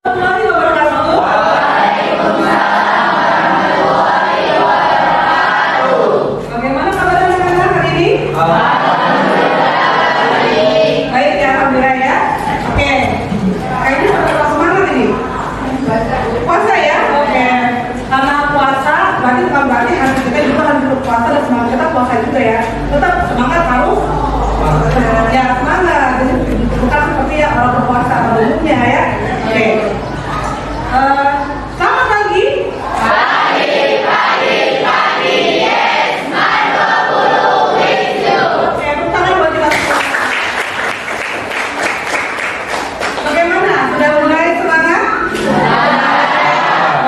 Bagaimana kabar anak-anak hari ini? Baik ya, alhamdulillah ya. Oke. Kayaknya pada semangat ini. Puasa ya? Oke. Karena puasa berarti hari kita juga harus berpuasa dan semangat kita puasa juga ya. Tetap semangat harus. Ya semangat. Jadi bukan seperti yang orang berpuasa pada umumnya ya. Oke. Selamat pagi. Oke, tepuk tangan buat kita semua. Bagaimana? Sudah mulai semangat?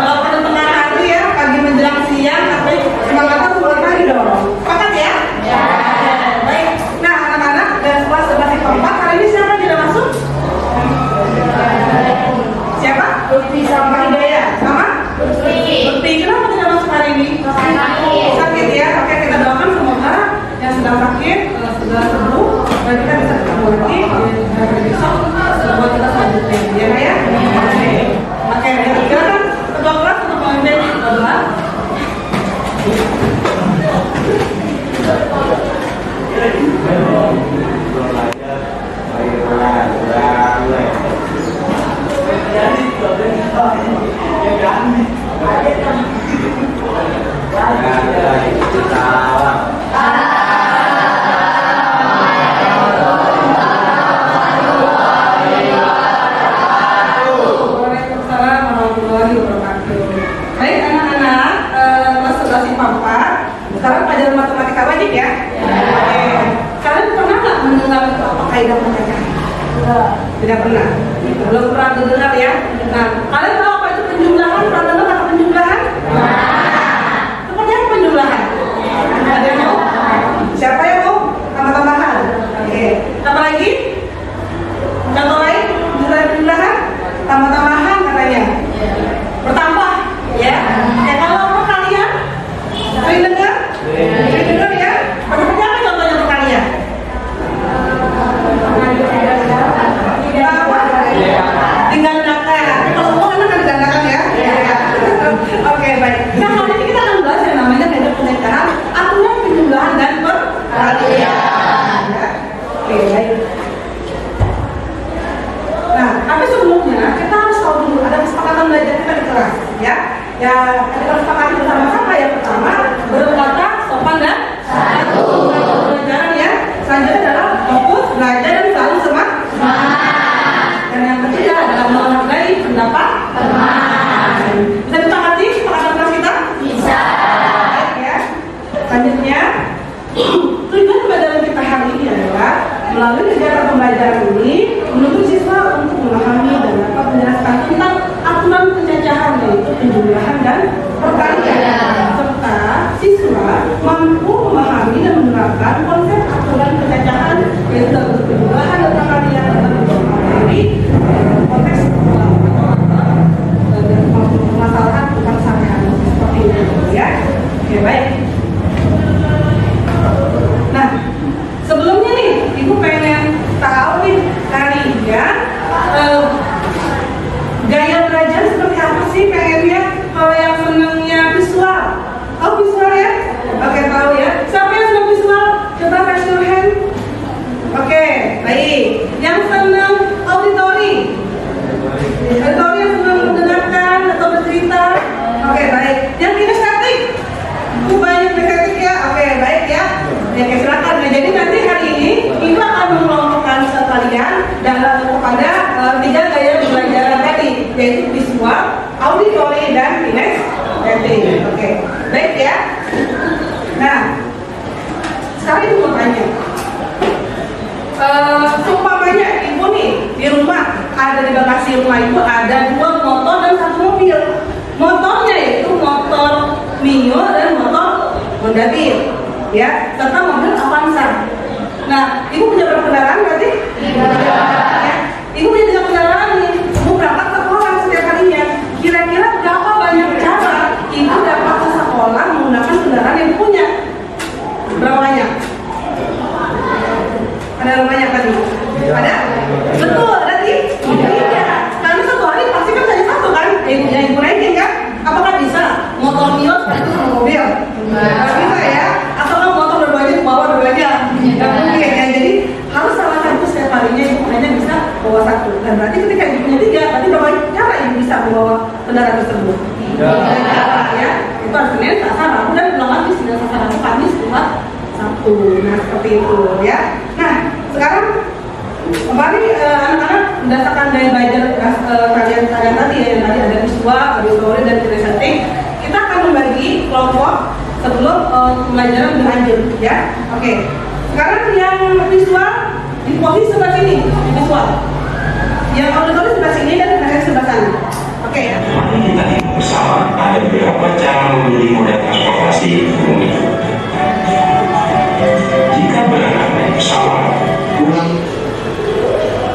Walaupun di tengah hari ya, pagi menjelang siang, tapi semangatnya mulai pagi dong. Sepakat ya? Ya. Baik. Nah, anak-anak dari kelas 11 IPA 4, hari ini siapa yang tidak masuk? Siapa? Lutfi sama Hidayah. Sama? Lutfi. Kenapa tidak masuk hari ini? Sakit ya? Oke, kita doakan semoga yang sedang sakit segera sembuh dan kita bisa ketemu lagi hari besok buat kita selanjutnya. Ya, Kak, ya? Oke, silakan ketua kelas untuk memimpin doa. Waalaikumsalam warahmatullahi wabarakatuh. Baik anak-anak, kelas 11 IPA 4. Sekarang pelajaran matematika wajib ya? Oke. Kalian pernah nggak mendengar apa kaidah pemecah? Tidak pernah. Belum pernah dengar ya? Nah, kalian tahu apa itu penjumlahan? Pernah dengar kata penjumlahan? Seperti apa penjumlahan? Ada yang mau? Siapa yang mau? Tambah-tambahan. Oke. Apa lagi? Contoh lain? Penjumlahan? Tambah-tambahan katanya. Bertambah, ya. Ya kalau perkalian, sering dengar? Sering dengar ya? Seperti apa contohnya perkalian? Tinggal gandakan. Kalau mau anak kan digandakan ya? Oke, baik. Nah, hari ini kita akan bahas yang namanya kaidah pemecahan, aturan penjumlahan dan perkalian. Ya. Oke, baik. Nah, tapi sebelumnya kita harus tahu dulu ada kesepakatan belajar kita di kelas, ya. Ya, kita sepakati bersama-sama. Yang pertama, berkata sopan dan santun. Pelajaran ya. Selanjutnya adalah fokus belajar dan selalu semangat. Dan yang ketiga adalah menghargai pendapat teman. Bisa disepakati kesepakatan kelas kita? Bisa. Baik ya. Selanjutnya, tujuan pembelajaran kita hari ini adalah melalui kegiatan pembelajaran ini menuntut siswa untuk memahami dan dapat menjelaskan tentang aturan pencacahan, yaitu penjumlahan dan perkalian, serta siswa mampu memahami dan menerapkan konsep aturan pencacahan, yaitu dalam penjumlahan dan perkalian dalam materi konteks dan permasalahan tentang sehari-hari seperti ini ya. Oke, baik. Nah, sebelumnya nih, Ibu pengen tahu nih kalian gaya belajar seperti apa sih pengennya? Kalau yang senangnya visual, tahu visual ya? Oke, tahu ya. Siapa yang senang visual? Coba raise your hand. Oke, baik. Yang senang auditory? Auditory yang senang mendengarkan atau bercerita? Oke, baik. Yang kinestetik? Banyak kinestetik ya? Oke, baik ya. Ya, silakan. Nah, jadi nanti hari ini Ibu akan mengelompokkan sekalian dalam kepada 3 gaya pembelajaran tadi, yaitu visual, auditory, dan kinestetik. Oke, baik ya. Nah, sekarang Ibu mau tanya. Seumpamanya Ibu nih di rumah ada di bagasi rumah Ibu ada 2 motor dan 1 mobil. Motornya itu motor Mio dan motor Honda Beat, ya, serta mobil Avanza. Nah, Ibu punya berapa kendaraan berarti? Ya. Ibu punya 3 kendaraan nih. Ibu berangkat ke sekolah setiap harinya. Kira-kira berapa banyak cara Ibu dapat ke sekolah menggunakan kendaraan yang Ibu punya? Berapa banyak? Ada yang banyak tadi? Ada? Betul, ada 3. Karena satu hari pasti kan berarti ketika ibu punya 3, berarti berapa cara ibu bisa membawa kendaraan tersebut? Ya, itu harus Senin, Selasa, Rabu, dan pulang lagi Senin, Selasa, Rabu, Kamis, Jumat, Sabtu. Nah, seperti itu ya. Nah, sekarang kembali anak-anak berdasarkan dari belajar kalian tadi ya, yang tadi ada visual, auditory, dan kinesthetik. Kita akan membagi kelompok sebelum pembelajaran lebih lanjut ya. Oke. Sekarang yang visual di posisi sebelah sini, visual. Yang auditory sebelah sini dan kinesthetik sebelah sana. Oke. Mari kita lihat bersama ada beberapa cara membeli moda transportasi umum itu. Jika berangkat naik pesawat, kurang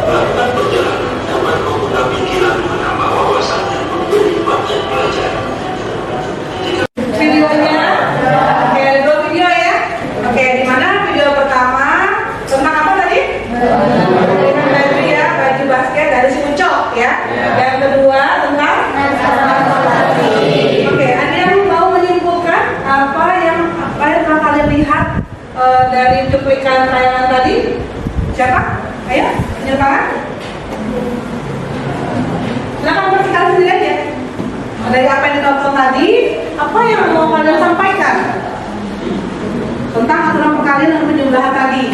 dapat membuka pikiran, menambah wawasan dan memberi banyak pelajaran. Videonya, oke, dua video ya. Oke, di mana video pertama tentang apa tadi? Tentang baju ya, baju basket dari si Ucok ya. Yang kedua tentang oke, ada yang mau menyimpulkan apa yang telah kalian lihat dari cuplikan tayangan tadi? Siapa? Ayo, silakan. Silakan perhatikan sendiri aja. Dari apa yang ditonton tadi, apa yang mau kalian sampaikan tentang aturan perkalian dan penjumlahan tadi?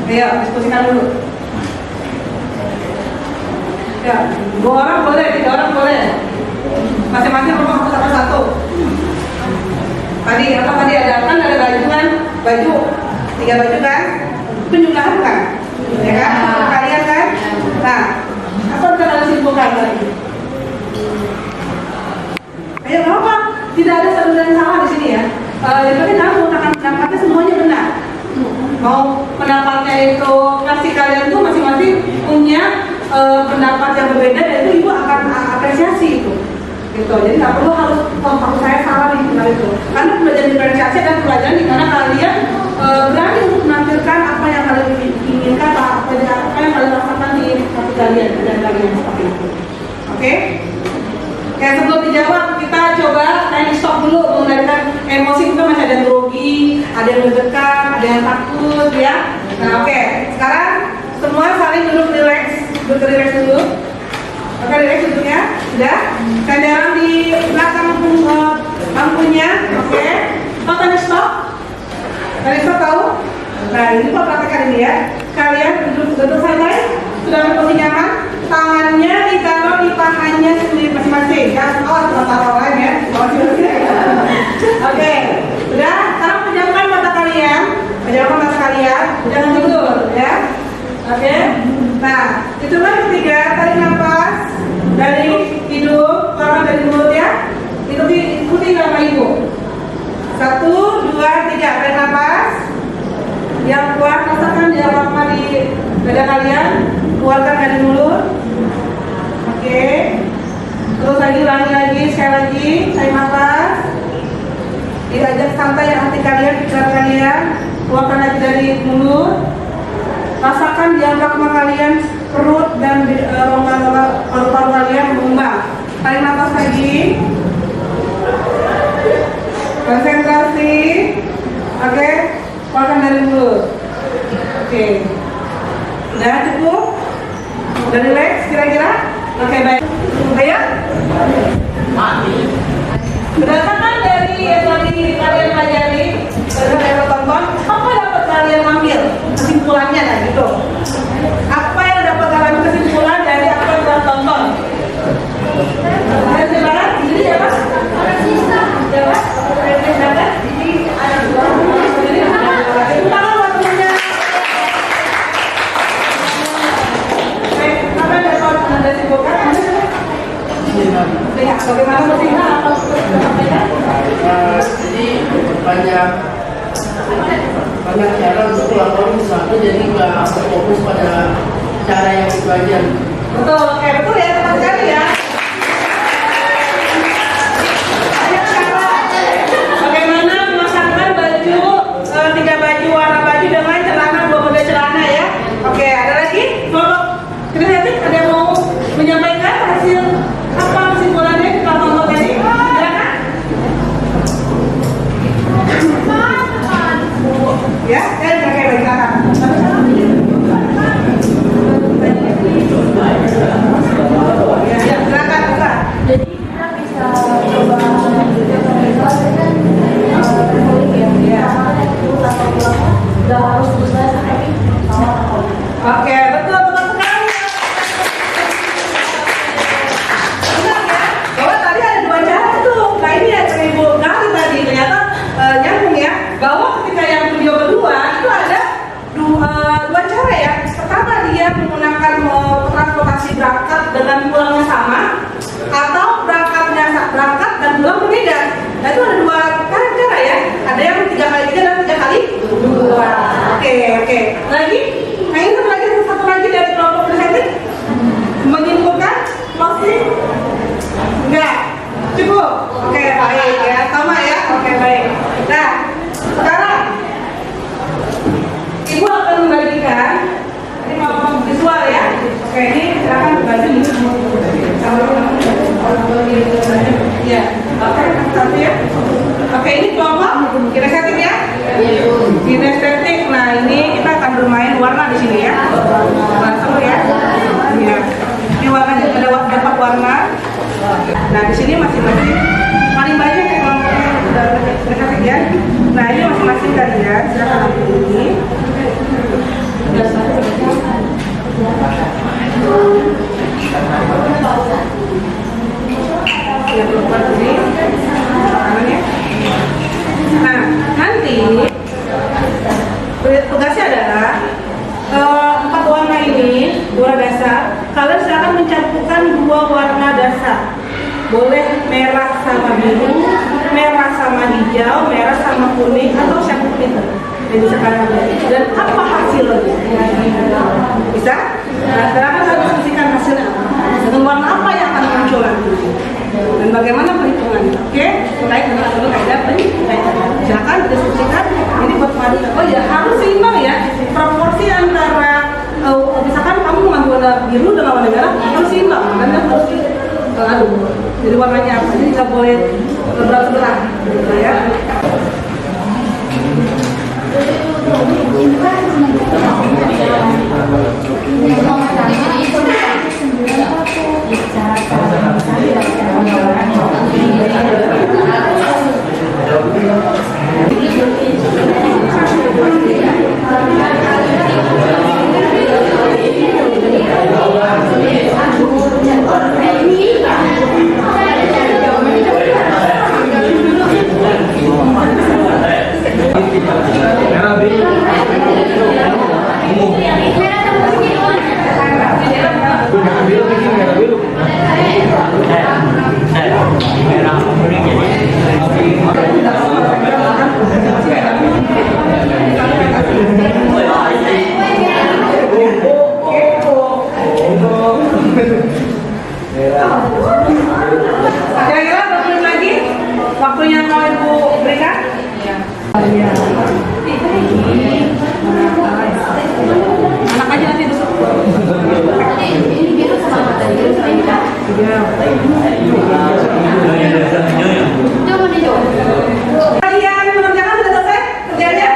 Ayo, diskusikan dulu. Ya, 2 orang boleh, 3 orang boleh. Masing-masing ngomong satu-satu. Tadi apa tadi ada kan ada baju kan? Baju 3 baju kan? Penjumlahan kan? Ya kan? Kalian kan? Nah, apa yang kalian simpulkan tadi? Ayo, apa? Tidak ada satu dan salah di sini ya. Yang penting kamu menggunakan pendapatnya semuanya benar. Mau pendapatnya itu kasih kalian tuh masing-masing punya pendapat yang berbeda, dan itu ibu akan apresiasi itu. Gitu. Jadi nggak perlu harus saya salah di hal itu. Karena pembelajaran diferensiasi dan pelajaran di mana kalian berani untuk menampilkan apa yang kalian inginkan, apa yang kalian rasakan di hati kalian dan kalian seperti itu. Oke? Ya, sebelum dijawab kita coba stop dulu mengendalikan emosi. Kita masih ada yang grogi, ada yang deg-degan, ada yang takut ya. Nah, oke. Sekarang semua saling duduk relax dulu. Oke, relax duduknya. Sudah? Sandaran di belakang bangkunya. Oke. Oh, tadi stop? Tadi stop tahu? Nah, ini kok praktekkan ini ya. Kalian duduk santai, sudah berposisi nyaman. Tangannya ditaruh di pahanya sendiri masing-masing. Ya, taruh lain ya. Oke. Sudah? Sekarang pejamkan mata kalian. Jangan tidur ya. Oke. Nah, itu kan ketiga, tarik nafas dari hidung, keluarkan dari mulut ya. Ikuti nama ibu. 1, 2, 3, tarik nafas. Yang kuat, rasakan di apa di dada kalian, keluarkan dari mulut. Oke. Terus ulangi lagi, sekali lagi, tarik nafas. Diajak santai yang hati kalian, pikiran kalian, keluarkan lagi dari mulut. Rasakan diafragma kalian, perut dan rongga-rongga paru-paru kalian mengembang. Tarik nafas lagi. Konsentrasi. Oke, keluarkan dari mulut. Oke. Sudah cukup? Sudah relax kira-kira? Oke, baik. Ayo. Berdasarkan dari yang tadi kalian pelajari, kalian tonton, apa dapat kalian ambil kesimpulannya nah gitu? Apa yang dapat kalian kesimpulan dari apa yang kalian tonton? Ada silakan, di sini siapa? Siapa? Silakan. Ini ada 2 orang sendiri. Tangan waktunya. Baik, apa yang dapat anda simpulkan? Lihat bagaimana mestinya apa jadi banyak cara untuk melakukan sesuatu, jadi nggak fokus pada cara yang itu aja. betul, oke, betul ya teman sekali ya. Banyak cara bagaimana memasangkan baju 3 baju warna baju dengan celana 2 model celana ya. Oke, ada lagi? Kalau kreatif ada yang mau menyampaikan hasil apa kesimpulannya kita tonton tadi? Silakan. Ya, dan pakai baju bahwa ketika yang video kedua itu ada dua cara ya. Pertama dia menggunakan transportasi berangkat dengan pulangnya sama, atau berangkat dan pulang berbeda. Nah itu ada dua cara ya. Ada yang 3 kali 3 dan 3 kali 2. Oke. Lagi, nah ini satu lagi dari kelompok presenting menyimpulkan closing. Enggak, cukup. Oke, baik ya, sama ya. Oke, baik. Nah, sekarang Ibu akan membagikan. Ini mau visual ya. Oke, ini silakan berbagi. Ya, oke, satu ya. Oke, ini kelompok kinestetik ya. Kinestetik. Nah, ini kita akan bermain warna di sini ya. Langsung ya. Iya. Ini warnanya ada dapat warna. Nah, di sini masing-masing paling banyak ya kelompoknya sudah kinestetik ya. Nah, ini masing-masing kalian silakan ambil ini. Ya, berubah ini. Nah, nanti tugasnya adalah 4 warna ini, warna dasar. Kalian silakan mencampurkan 2 warna dasar. Boleh merah sama biru, merah sama hijau, merah sama kuning, atau siapapun itu. Jadi bisa kalian ambil. Dan apa hasilnya? Bisa? Nah, sekarang kita diskusikan hasilnya. Dengan warna apa yang akan muncul nanti? Dan bagaimana perhitungannya? Oke? Terkait dengan seluruh kaidah perhitungan. Silakan diskusikan. Ini buat madu. Oh ya, harus seimbang ya. Proporsi antara misalkan kamu mengambil warna biru dengan warna merah harus seimbang. Dan harus diaduk. Jadi warnanya apa? Jadi nggak boleh sebelah-sebelah. Gitu ya. Kira-kira berapa menit lagi waktunya mau Ibu berikan? Iya. Anak aja nanti besok. Kalian mengerjakan sudah selesai kerjanya?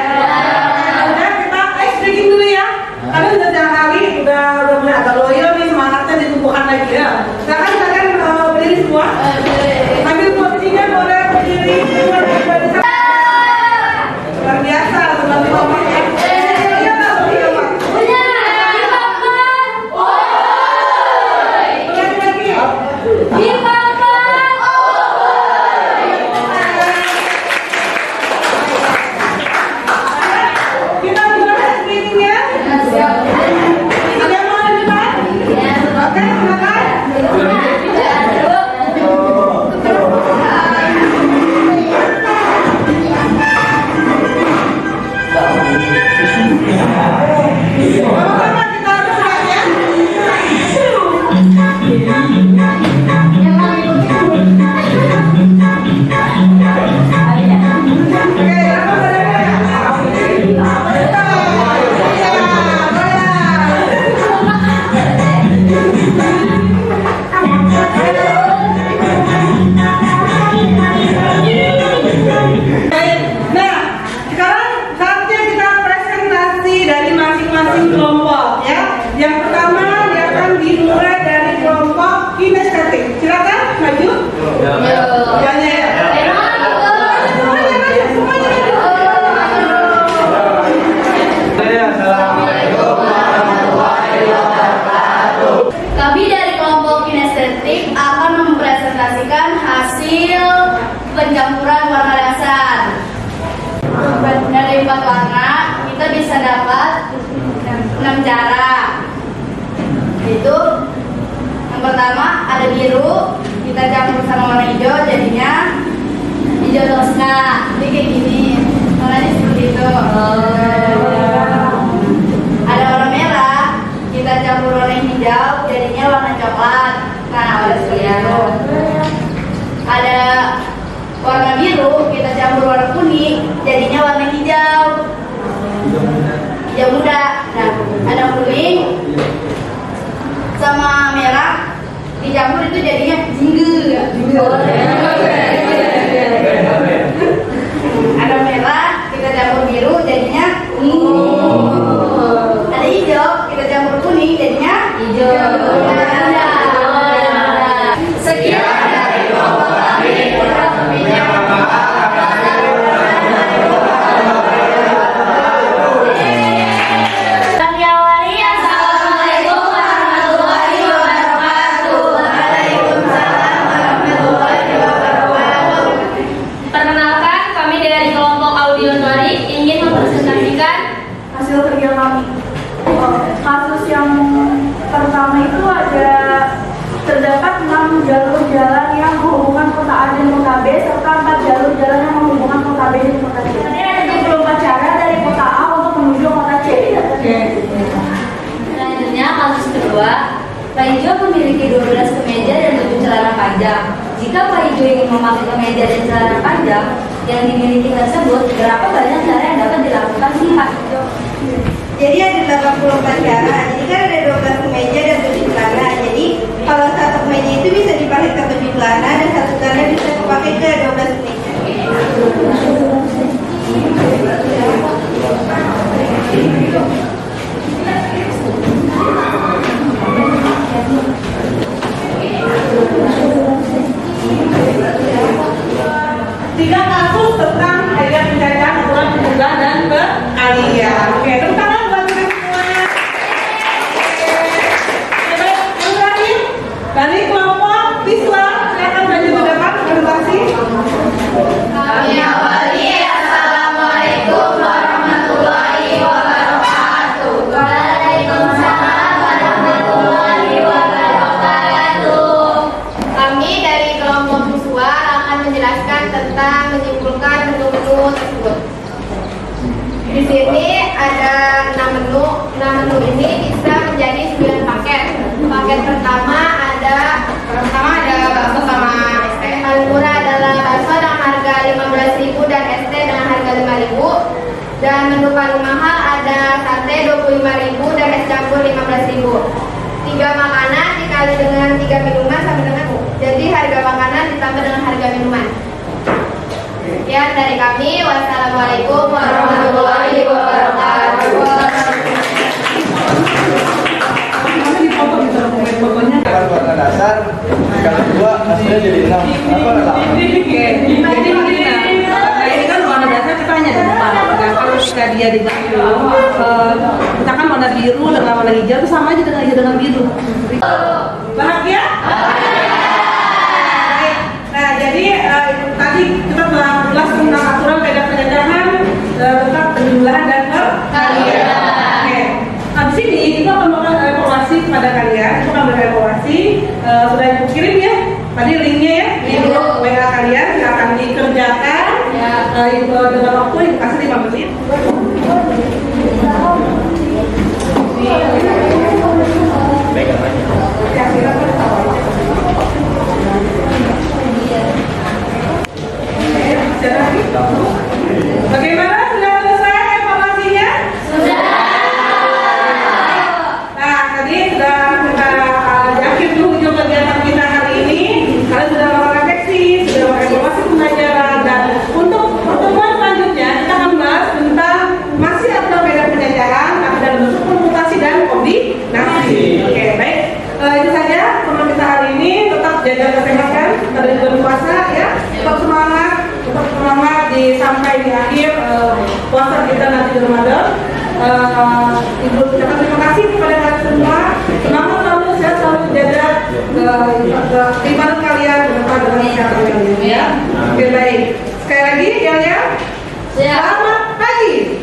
Udah, kita ice breaking dulu ya. Karena sudah jalan kali, udah mulai agak loyo nih, semangatnya ditumbuhkan lagi ya. Silakan berdiri semua. Ambil posisinya, boleh berdiri semua. Luar biasa, teman-teman ya. Lagi. membuat warna, kita bisa dapat 6 cara. Itu yang pertama ada biru, kita campur sama warna hijau jadinya hijau toska. Jadi kayak gini, warnanya seperti itu. Ada warna merah, kita campur warna hijau jadinya warna coklat. Nah, ada seperti itu. Ada warna biru, kita campur warna kuning jadinya warna hijau, hijau muda. Nah, ada kuning sama merah dicampur itu jadinya jingga. Ada merah kita campur biru jadinya ada hijau kita campur kuning jadinya hijau. Sekian dari kelompok kami. Hasil kerja kami. Kasus yang pertama itu terdapat 6 jalur jalan yang menghubungkan kota A dan kota B serta 4 jalur jalan yang menghubungkan kota B dan kota C. Ada 24 cara dari kota A untuk menuju kota C. Selanjutnya kasus kedua, Pak Ijo memiliki 12 kemeja dan 7 celana panjang. Jika Pak Ijo ingin memakai kemeja dan celana panjang yang dimiliki tersebut, berapa banyak cara yang dapat dilakukan sih Pak Ijo? Jadi ada 84 cara. Jadi kan ada 12 kemeja dan 7 celana. Jadi kalau satu kemeja itu bisa dipakai ke 7 celana dan satu celana bisa dipakai ke 12 kemeja. Tiga kasus tentang adat penjajahan, aturan pencegahan dan perkalian. Oke, tepuk tangan buat kita semuanya. Baik, yang terakhir dari kelompok siswa, silakan maju ke depan presentasi. Kami awali. Assalamualaikum warahmatullahi wabarakatuh. Waalaikumsalam warahmatullahi wabarakatuh. Kami dari kelompok siswa akan menjelaskan tentang menyimpulkan menu-menu tersebut. Di sini ada 6 menu. 6 menu ini bisa menjadi 9 paket. Paket pertama ada bakso sama ST. Paling murah adalah bakso dengan harga 15.000 dan ST dengan harga 5.000. Dan menu paling mahal ada sate 25.000 dan es campur 15.000. 3 makanan dikali dengan 3 minuman sama dengan jadi harga makanan ditambah dengan harga minuman. Sekian dari kami. Wassalamualaikum warahmatullahi wabarakatuh. Warna dasar, dikali 2 hasilnya jadi 6. Apa nggak? Jadi begini, ini kan warna dasar kita hanya ada 4. Nah, kalau jika dia digantung, misalkan warna biru dengan warna hijau itu sama aja dengan hijau dengan biru. Bahagia? Nah, jadi tadi kita telah ulas tentang aturan kaedah penjajahan, tentang penjumlahan dan perkalian. Oke. Nah, di sini kita akan melakukan evaluasi kepada kalian. Kita akan berevaluasi. Sudah ibu kirim ya? Tadi linknya ya? Di grup WA kalian silakan dikerjakan. Ibu dengan waktu ibu kasih 5 menit. Bagaimana? Sudah selesai evaluasinya? Sudah. Nah, tadi sudah kita di akhir ujung kegiatan kita hari ini. Kalian sudah melakukan refleksi, sudah melakukan evaluasi pembelajaran, dan untuk pertemuan selanjutnya kita akan bahas tentang masih ada beda penjajaran, tapi dalam bentuk permutasi dan kombinasi. Oke, baik. Itu saja teman kita hari ini. Tetap jaga kesehatan, tetap berpuasa ya. Tetap semangat sampai di akhir puasa kita nanti di Ramadan. Ibu ucapkan terima kasih kepada kalian semua. Semangat selalu, sehat selalu, jaga keimanan kalian bersama dengan kesehatan kalian ya. Oke, baik. Sekali lagi ya. Selamat pagi.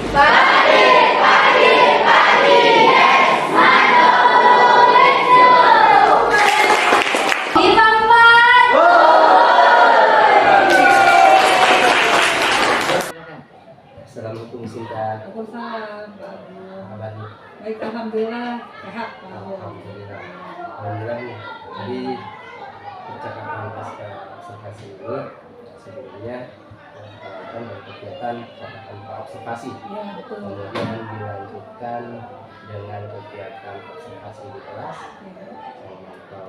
Assalamualaikum Sinta. Waalaikumsalam, Pak Abu. Kabar nih? Baik, alhamdulillah sehat, Pak Abu. Alhamdulillah. Alhamdulillah nih. Jadi percakapan pasca observasi ini sebelumnya melakukan kegiatan catatan observasi. Iya, betul. Kemudian dilanjutkan dengan kegiatan observasi di kelas, Iya. memantau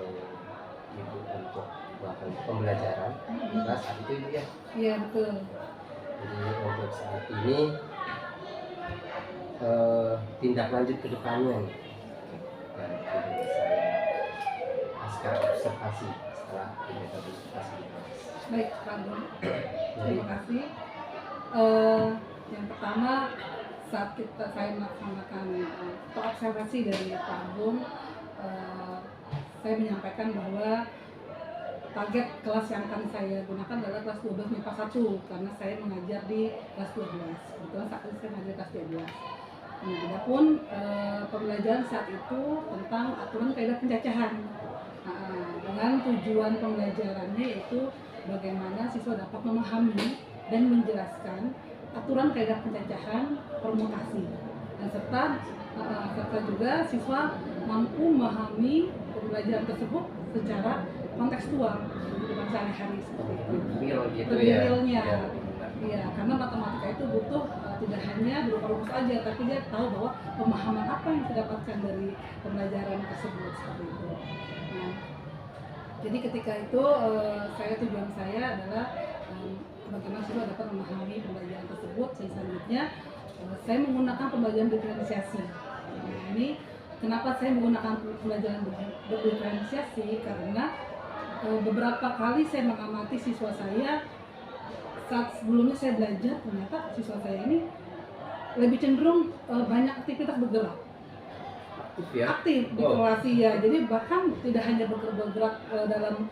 ibu untuk melakukan pembelajaran di kelas saat itu ya. Iya, betul. Jadi untuk saat ini tindak lanjut ke depannya nih dari saya pasca observasi setelah kegiatan observasi di kelas. Baik, Pak Abu. Terima kasih. Yang pertama, saat saya melaksanakan observasi dari Pak Agung, saya menyampaikan bahwa target kelas yang akan saya gunakan adalah kelas 12 MIPA 1 karena saya mengajar di kelas 12. Kebetulan saat ini saya mengajar kelas 12. Nah, adapun pembelajaran saat itu tentang aturan kaidah pencacahan. Dengan tujuan pembelajarannya yaitu bagaimana siswa dapat memahami dan menjelaskan aturan kaidah pencacahan permutasi dan serta juga siswa mampu memahami pembelajaran tersebut secara kontekstual dengan sehari-hari seperti itu. Real gitu Lebih ya. realnya. Ya. Iya, karena matematika itu butuh tidak hanya berupa rumus aja, tapi dia tahu bahwa pemahaman apa yang didapatkan dari pembelajaran tersebut seperti itu. Nah, jadi ketika itu tujuan saya adalah bagaimana siswa dapat memahami pembelajaran tersebut. Selanjutnya saya menggunakan pembelajaran diferensiasi. Nah, ini kenapa saya menggunakan pembelajaran berdiferensiasi? Karena beberapa kali saya mengamati siswa saya saat sebelumnya saya belajar, ternyata siswa saya ini lebih cenderung banyak aktivitas bergerak. Aktif ya? Aktif di kelas ya. Jadi bahkan tidak hanya bergerak dalam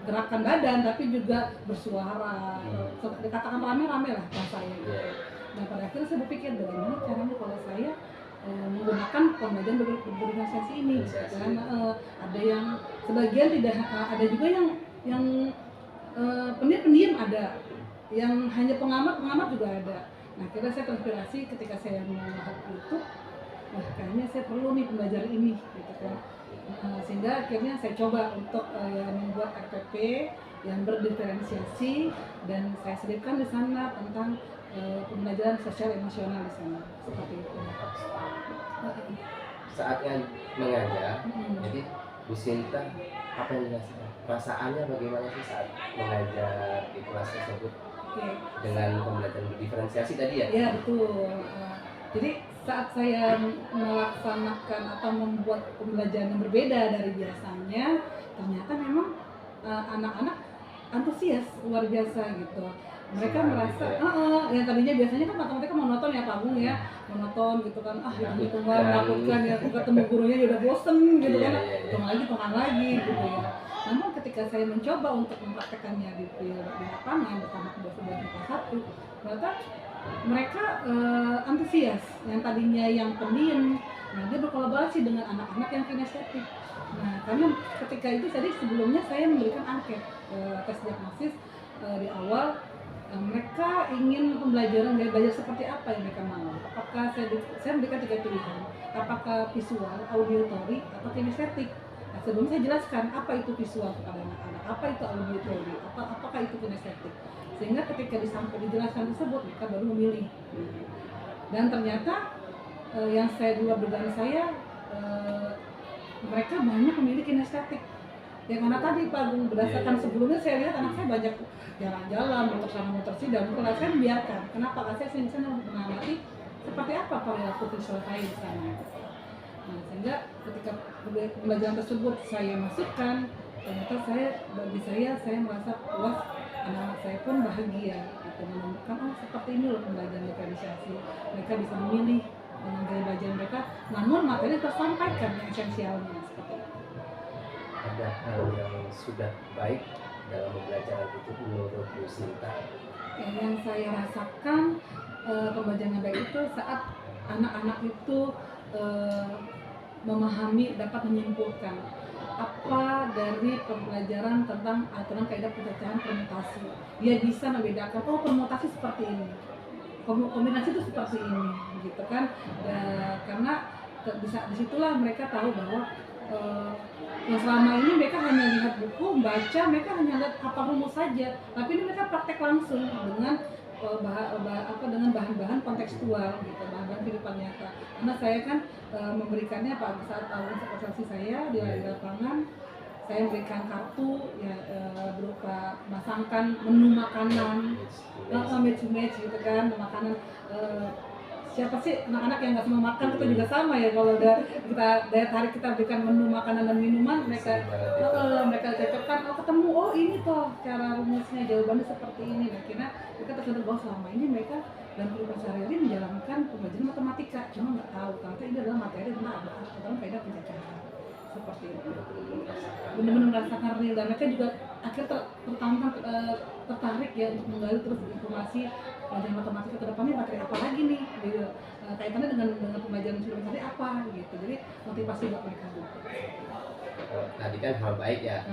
gerakan badan, tapi juga bersuara. Dikatakan rame-rame lah bahasanya. Nah, pada akhirnya saya berpikir bagaimana caranya kalau saya menggunakan pembelajaran berdiferensiasi ini. Dan ada yang sebagian tidak, ada juga yang pendiam ada, yang hanya pengamat juga ada. Nah, akhirnya saya terinspirasi ketika saya melihat itu, wah kayaknya saya perlu nih pembelajaran ini, gitu kan. Sehingga akhirnya saya coba untuk membuat RPP yang berdiferensiasi dan saya selipkan di sana tentang pembelajaran sosial emosional di sana, seperti itu. Saatnya mengajar, jadi Bu Sinta apa yang dirasakan? Perasaannya bagaimana sih saat mengajar di kelas tersebut dengan pembelajaran berdiferensiasi tadi ya? Iya, betul. Jadi saat saya melaksanakan atau membuat pembelajaran yang berbeda dari biasanya, ternyata memang anak-anak antusias luar biasa gitu. Mereka merasa, yang tadinya biasanya kan matematika monoton ya Pak Agung ya, monoton gitu kan, hitung-hitungan, menakutkan ya, ketemu gurunya udah bosen gitu kan, hitungan lagi gitu ya. Namun ketika saya mencoba untuk mempraktekannya di lapangan bersama kelas 11 MIPA 1, ternyata mereka antusias, yang tadinya yang pendiam, nah dia berkolaborasi dengan anak-anak yang kinestetik. Nah, karena ketika itu tadi sebelumnya saya memberikan angket tes diagnosis di awal. Mereka ingin pembelajaran gaya belajar seperti apa yang mereka mau. Apakah saya memberikan 3 pilihan, apakah visual, auditory, atau kinestetik. Nah, sebelum saya jelaskan apa itu visual kepada anak-anak, apa itu auditory, apakah itu kinestetik. Sehingga ketika dijelaskan tersebut, mereka baru memilih. Dan ternyata yang saya duga saya, mereka banyak memilih kinestetik. Ya karena tadi Pak Agung, berdasarkan sebelumnya saya lihat anak saya banyak jalan-jalan, muter sana muter sini, dan kalau saya biarkan. Kenapa? Karena saya bisa mengamati seperti apa perilaku visual saya di sana. Nah, sehingga ketika pembelajaran tersebut saya masukkan, ternyata bagi saya merasa puas, anak-anak saya pun bahagia gitu, menemukan seperti ini loh pembelajaran diferensiasi. Mereka bisa memilih dengan gaya belajar mereka, namun materi tersampaikan yang esensialnya seperti itu. Ada hal yang sudah baik dalam pembelajaran itu menurut Bu Sinta? Yang saya rasakan pembelajaran yang baik itu saat anak-anak itu memahami, dapat menyimpulkan apa dari pembelajaran tentang aturan kaidah pencacahan permutasi. Dia bisa membedakan, permutasi seperti ini. kombinasi itu seperti ini, gitu kan? Karena disitulah mereka tahu bahwa yang selama ini mereka hanya lihat buku, baca, mereka hanya lihat hafal rumus saja. Tapi ini mereka praktek langsung dengan dengan bahan-bahan kontekstual, gitu, bahan-bahan kehidupan nyata. Karena saya kan memberikannya pada saat awal observasi saya di lapangan, saya memberikan kartu ya berupa masangkan menu makanan, match gitu kan, makanan. Siapa sih anak-anak yang nggak semua makan, itu juga sama ya, kalau udah kita daya tarik kita berikan menu makanan dan minuman, mereka cocokkan, ketemu, ini toh cara rumusnya, jawabannya seperti ini. Nah, kira mereka tersadar bahwa selama ini mereka dalam kehidupan sehari-hari menjalankan pembelajaran matematika, cuma nggak tahu ternyata ini adalah materi tentang faedah pencacahan seperti itu. Benar-benar merasakan real, dan mereka juga akhirnya tertarik ya untuk menggali terus informasi pelajaran matematika ke depannya, materi apa lagi nih, gitu. Kaitannya dengan pembelajaran sudah tadi apa gitu, jadi motivasi buat mereka juga. Tadi kan hal baik ya,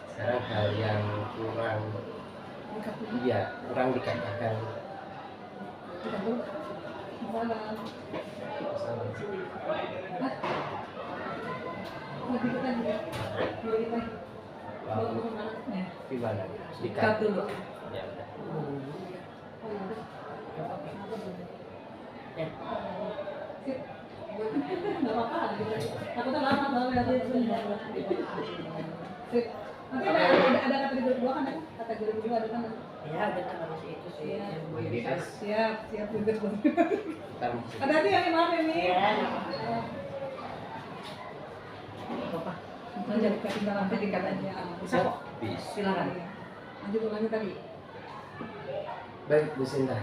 sekarang hal yang kurang dikatakan. Gimana? Dikat dulu. Ya udah. Nggak apa-apa, takutnya lama kalau lihat itu. Nanti ada kategori kedua kan, kategori kedua ada kan? Ya, ada harus itu sih. Siap bibit. Hati-hati ya, maaf ini. Apa? Menjadi ketinggalan ketika aja. Bisa kok. Silakan. Lanjut ulangi tadi. Baik Bu Sinta,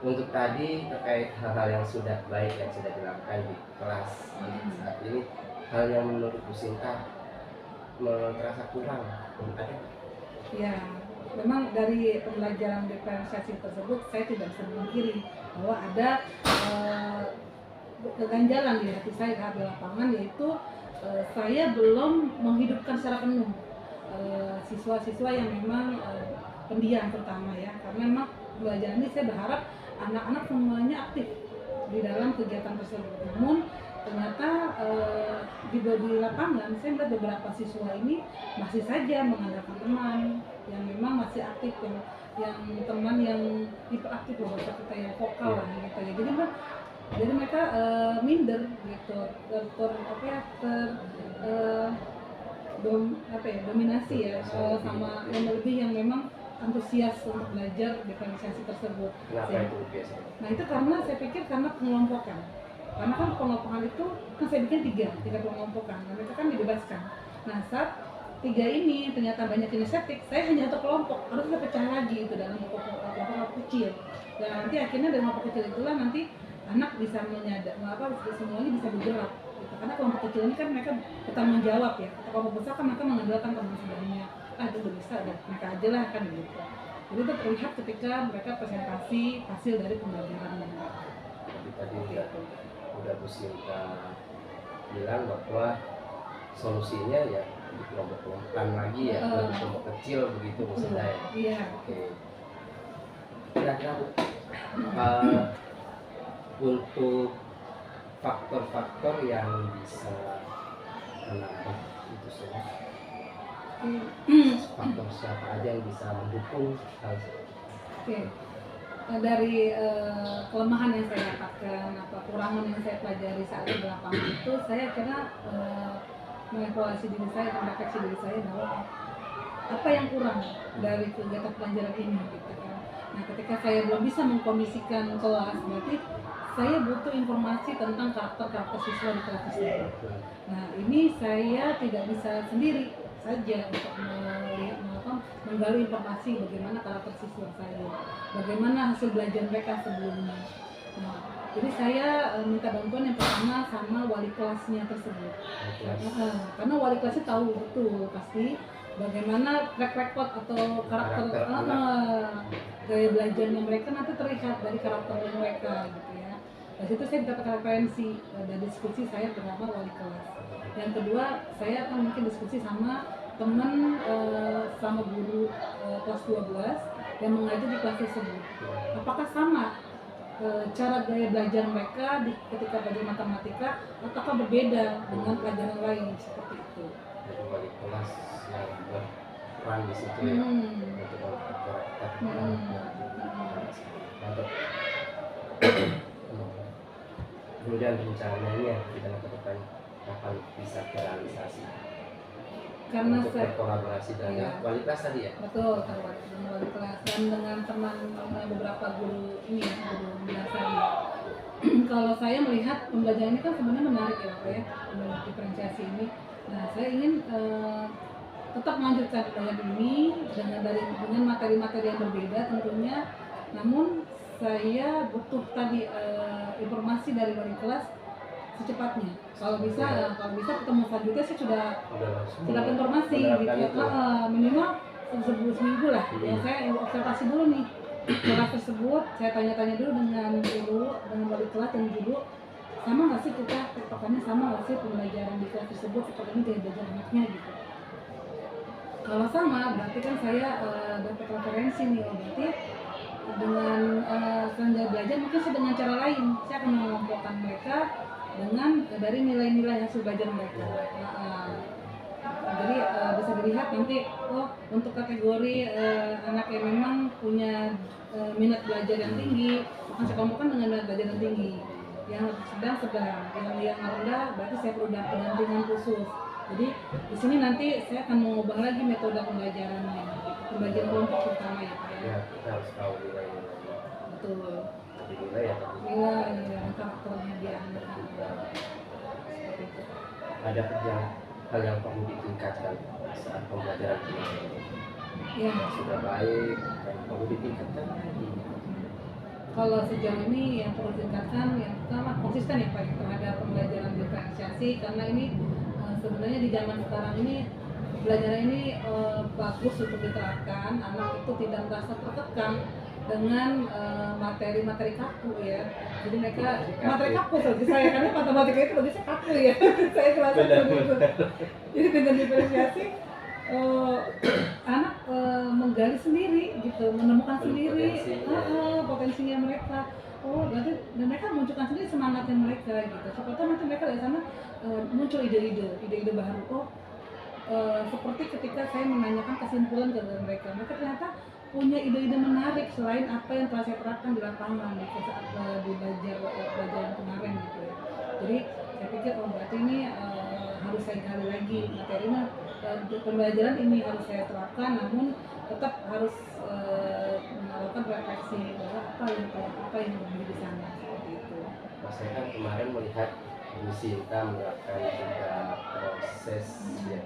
untuk tadi terkait hal-hal yang sudah baik yang sudah dilakukan di kelas saat ini, hal yang menurut Bu Sinta terasa kurang, ada? Ya, memang dari pembelajaran diferensiasi tersebut saya tidak bisa memungkiri bahwa ada keganjalan di hati saya di lapangan, yaitu saya belum menghidupkan secara penuh siswa-siswa yang memang pendiam terutama ya, karena memang pembelajaran ini saya berharap anak-anak semuanya aktif di dalam kegiatan tersebut. Namun ternyata di lapangan saya melihat beberapa siswa ini masih saja mengandalkan teman yang memang masih aktif, yang teman yang hiperaktif loh, bahasa kita yang vokal lah gitu ya. Jadi mereka minder gitu, dominasi ya sama yang lebih yang memang antusias untuk belajar diferensiasi tersebut. Kenapa itu biasanya? Nah itu karena saya pikir karena pengelompokan. Karena kan pengelompokan itu kan saya bikin tiga pengelompokan, dan mereka kan dibebaskan. Nah saat tiga ini ternyata banyak inisiatif, saya hanya satu kelompok, harus saya pecah lagi itu dalam kelompok kecil. Dan nanti akhirnya dari kelompok kecil itulah nanti anak bisa menyadar, semuanya bisa bergerak. Gitu. Karena kelompok kecil ini kan mereka bertanggung jawab ya. Kelompok besar kan mereka mengandalkan teman sebelumnya. Itu udah bisa, mereka aja lah kan gitu. Jadi itu terlihat ketika mereka presentasi hasil dari pembelajaran mereka. Tadi udah Bu Sinta bilang bahwa solusinya ya di kelompok-kelompokan lagi ya, di kelompok kecil begitu Bu Sinta ya. Iya. Oke. Kira-kira untuk faktor-faktor yang bisa menarik itu semua, faktor siapa aja yang bisa mendukung hal seperti itu? Oke. Dari kelemahan yang saya dapatkan, kekurangan yang saya pelajari saat di lapangan itu, saya kira mengevaluasi diri saya, merefleksi diri saya bahwa apa yang kurang dari kegiatan pelajaran ini gitu kan. Nah ketika saya belum bisa mengkondisikan kelas, berarti saya butuh informasi tentang karakter siswa di kelas tersebut. Nah ini saya tidak bisa sendiri saja untuk menggali informasi bagaimana karakter siswa saya, bagaimana hasil belajar mereka sebelumnya. Nah, jadi saya minta bantuan yang pertama sama wali kelasnya tersebut. Karena wali kelasnya tahu betul pasti bagaimana track record atau karakter gaya belajarnya mereka nanti terlihat dari karakter mereka gitu ya. Dari situ saya dapat referensi dari diskusi saya bersama wali kelas. Yang kedua, saya akan mungkin diskusi sama teman sama guru kelas 12 yang mengajar di kelas tersebut. Apakah sama cara gaya belajar mereka ketika belajar matematika apakah berbeda dengan pelajaran lain seperti itu. Jadi wali kelas yang berperan di situ ya untuk mengkorekkan. Kemudian rencananya kita ke depan kapan bisa terrealisasi? Karena untuk berkolaborasi dengan wali kelas tadi ya? Betul, dengan wali kelas dan dengan teman beberapa guru ini ya, guru biasa. Kalau saya melihat pembelajaran ini kan sebenarnya menarik ya Pak ya, diferensiasi ini. Nah, saya ingin tetap melanjutkan pembelajaran ini dengan materi-materi yang berbeda tentunya. Namun saya butuh tadi informasi dari wali kelas secepatnya. Kalau bisa ketemu selanjutnya saya sudah dapat informasi gitu ya. Minimal seminggu lah. Ya, saya observasi dulu nih kelas tersebut, saya tanya-tanya dulu dengan guru, dengan wali kelas dan guru, sama nggak sih kita tektokannya, sama nggak sih pembelajaran di kelas tersebut seperti ini gaya belajar anaknya gitu. Kalau sama, berarti kan saya dapat referensi nih, berarti dengan selain belajar mungkin saya dengan cara lain, saya akan mengelompokkan mereka dengan dari nilai-nilai hasil belajar mereka. Jadi bisa dilihat nanti, oh untuk kategori anak yang memang punya minat belajar yang tinggi, akan saya kelompokkan dengan minat belajar yang tinggi. Yang sedang, yang rendah berarti saya perlu pendampingan khusus. Jadi di sini nanti saya akan mengubah lagi metode pembelajarannya, pembelajaran kelompok terutama ya Pak ya. Kita harus tahu nilai-nilai. Betul. Nilai ya, Nilai karakternya dia. Ada hal yang perlu ditingkatkan saat pembelajaran Ya. Sudah baik, yang perlu ditingkatkan lagi. Kalau sejauh ini yang perlu ditingkatkan yang pertama konsisten ya Pak terhadap pembelajaran diferensiasi, karena ini sebenarnya di zaman sekarang ini pembelajaran ini bagus untuk diterapkan. Anak itu tidak merasa tertekan dengan materi-materi kaku ya. Jadi mereka materi kaku bagi saya, karena matematika itu bagi saya kaku ya. Saya merasa begitu. Jadi dengan diferensiasi anak menggali sendiri gitu, menemukan sendiri potensinya mereka. Oh, berarti dan mereka munculkan sendiri semangatnya mereka gitu. Seperti nanti mereka dari sana muncul ide-ide baru. Oh, seperti ketika saya menanyakan kesimpulan ke mereka ternyata punya ide-ide menarik selain apa yang telah saya terapkan di lapangan gitu, saat di belajar kemarin gitu ya. Jadi saya pikir oh berarti ini harus saya gali lagi materinya, pembelajaran ini harus saya terapkan, namun tetap harus melakukan refleksi bahwa apa yang terjadi di sana seperti itu. Saya kan kemarin melihat Bu Sinta menerapkan juga proses ya,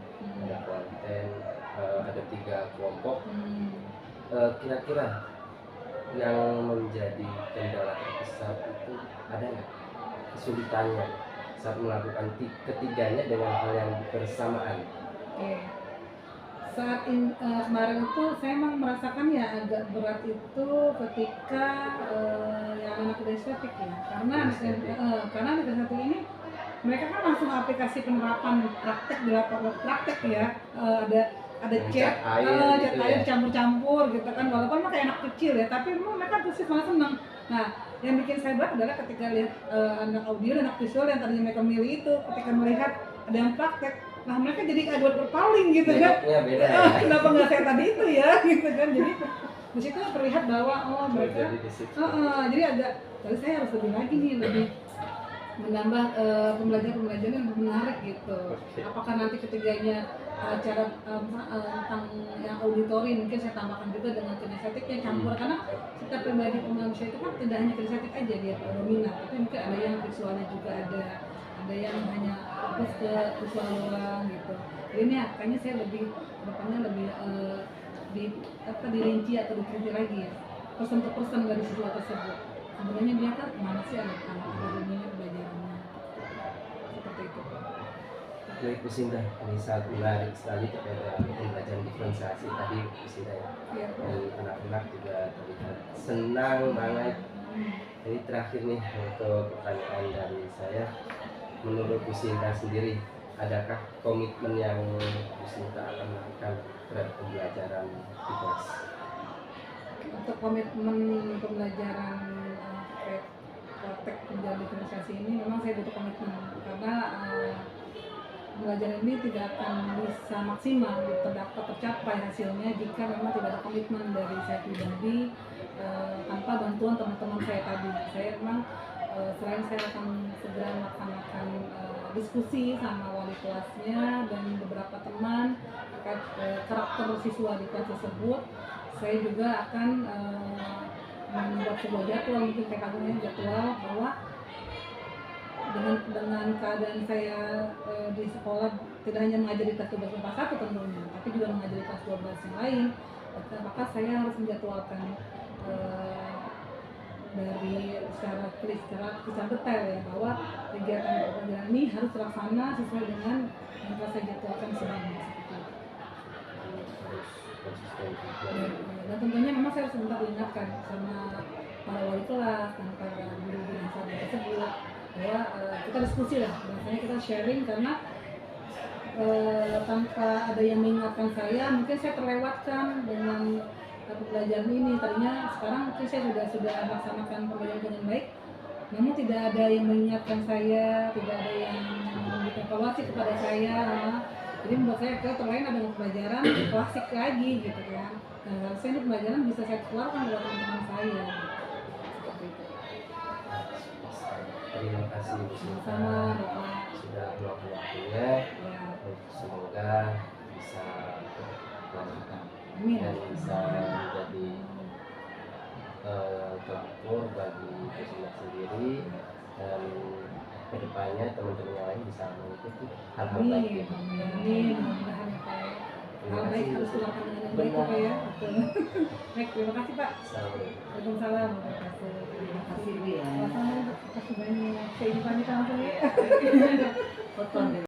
ada konten, ada 3 kelompok. Kira-kira yang menjadi kendala terbesar itu ada nggak kesulitannya saat melakukan ketiganya dengan hal yang bersamaan? Oke. Saat kemarin itu saya memang merasakan ya agak berat itu ketika yang anak estetik ya, karena anak estetik ini mereka kan langsung aplikasi penerapan praktek di lapangan praktek ya, ada cat air campur-campur gitu kan, walaupun mereka anak kecil ya, tapi mereka tuh malah senang. Nah, yang bikin saya berat adalah ketika lihat anak audio dan anak visual yang tadinya mereka milih itu, ketika melihat ada yang praktek, nah mereka jadi agak berpaling gitu kan. Beda ya. Kenapa nggak saya tadi itu ya gitu kan, jadi di situ terlihat bahwa oh mereka jadi agak, jadi saya harus lebih lagi nih, lebih menambah pembelajaran yang lebih menarik gitu. Apakah nanti ketiganya cara tentang yang auditori mungkin saya tambahkan juga dengan kinestetiknya campur, karena setiap pribadi manusia itu kan tidak hanya kinestetik aja dia dominan, tapi mungkin ada yang visualnya juga ada yang hanya fokus ke visual doang gitu. Jadi ini kayaknya saya lebih depannya lebih dirinci atau diteliti lagi ya, person to person dari siswa tersebut. Sebenarnya dia kan mana sih anak-anak dunia belajarannya seperti itu. Baik Bu Sinta, ini sangat menarik sekali terkait pembelajaran diferensiasi tadi Bu Sinta ya. Dan anak-anak juga terlihat senang banget. Ini terakhir nih untuk pertanyaan dari saya, menurut Bu Sinta sendiri, adakah komitmen yang Bu Sinta akan lakukan terhadap pembelajaran di kelas? Untuk komitmen pembelajaran belajar diferensiasi ini memang saya butuh komitmen karena pembelajaran ini tidak akan bisa maksimal tercapai hasilnya jika memang tidak ada komitmen dari saya pribadi tanpa bantuan teman-teman saya tadi. Saya memang selain saya akan segera melaksanakan diskusi sama wali kelasnya dan beberapa teman terkait karakter siswa di kelas tersebut, saya juga akan membuat sebuah jadwal, mungkin kayak kagumnya jadwal bahwa dengan keadaan saya di sekolah tidak hanya mengajari kelas 12 kelas 1 tentunya, tapi juga mengajari kelas 12 yang lain, maka saya harus menjadwalkan dari secara detail ya bahwa kegiatan pembelajaran ini harus terlaksana sesuai dengan yang telah saya jadwalkan sebelumnya seperti itu. Dan tentunya memang saya harus minta diingatkan sama para wali kelas dan para guru-guru yang saat tersebut bahwa kita diskusi lah, biasanya kita sharing karena tanpa ada yang mengingatkan saya mungkin saya terlewatkan dengan pembelajaran ini. Tadinya sekarang mungkin saya sudah melaksanakan pembelajaran dengan baik, namun tidak ada yang mengingatkan saya, tidak ada yang memberikan evaluasi kepada saya. Jadi membuat saya terlena dengan pembelajaran klasik lagi gitu kan. Nah, harusnya ini pembelajaran bisa saya keluarkan buat teman-teman saya. Seperti itu. Terima kasih Bu Sinta Sama Bapak sudah meluangkan waktunya. ya. Semoga bisa melanjutkan Amin. dan bisa menjadi pelapor bagi Bu Sinta sendiri, dan kedepannya teman-teman yang lain bisa mengikuti hal-hal baik Amin. itu. Amin. Mudah-mudahan ya Pak. Hal baik harus dilakukan dengan baik ya Pak ya. Betul. Baik, terima kasih Pak. Assalamualaikum. Waalaikumsalam warahmatullahi wabarakatuh. Terima kasih Bu ya. Sama-sama, terima kasih banyak. Saya Ivani langsung ya. Potong deh.